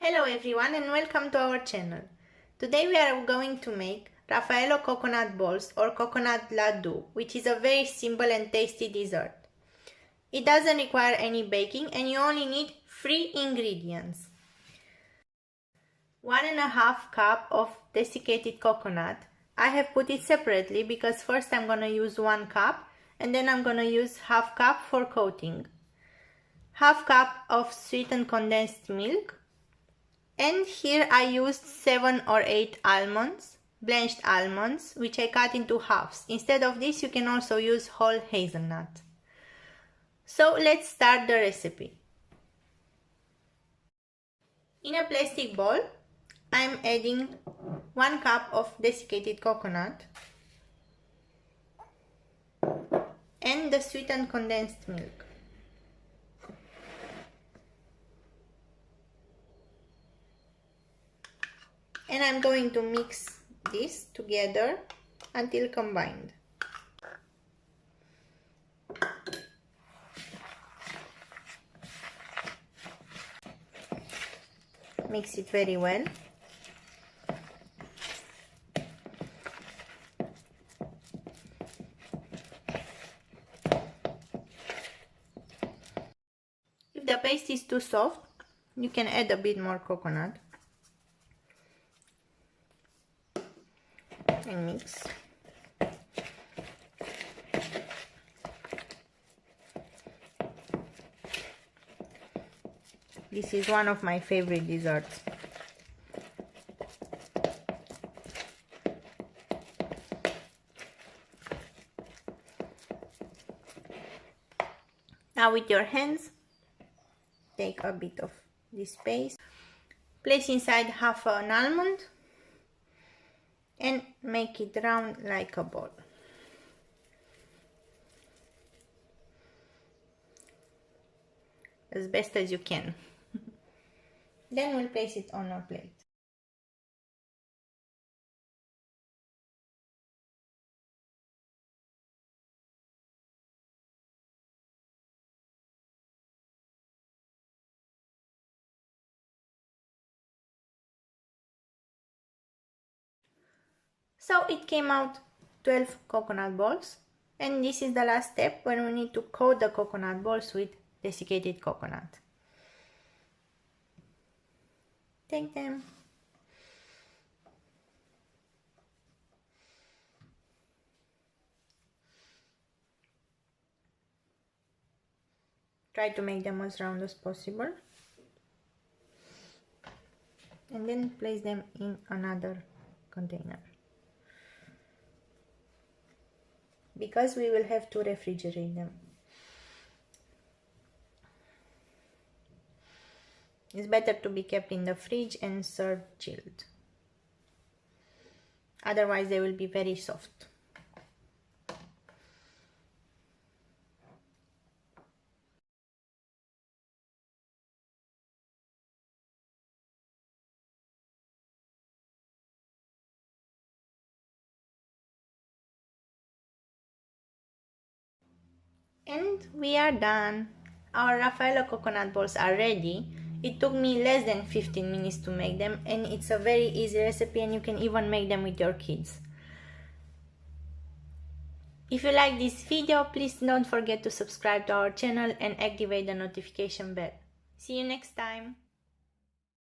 Hello everyone and welcome to our channel. Today we are going to make Raffaello Coconut Balls or Coconut Ladoo, which is a very simple and tasty dessert. It doesn't require any baking and you only need 3 ingredients. 1.5 cup of desiccated coconut. I have put it separately because first I'm gonna use 1 cup and then I'm gonna use half cup for coating. Half cup of sweetened condensed milk. And here I used 7 or 8 almonds, blanched almonds, which I cut into halves. Instead of this, you can also use whole hazelnut. So let's start the recipe. In a plastic bowl, I'm adding 1 cup of desiccated coconut and the sweetened condensed milk. And I'm going to mix this together until combined. Mix it very well. If the paste is too soft, you can add a bit more coconut. And mix. This is one of my favorite desserts. Now with your hands, take a bit of this paste, place inside half an almond and make it round like a ball. As best as you can. Then we'll place it on our plate. So it came out 12 coconut balls, and this is the last step when we need to coat the coconut balls with desiccated coconut. Take them. Try to make them as round as possible. And then place them in another container. Because we will have to refrigerate them. It's better to be kept in the fridge and served chilled. Otherwise they will be very soft. And we are done. Our Raffaello coconut balls are ready. It took me less than 15 minutes to make them, and it's a very easy recipe and you can even make them with your kids. If you like this video, please don't forget to subscribe to our channel and activate the notification bell. See you next time.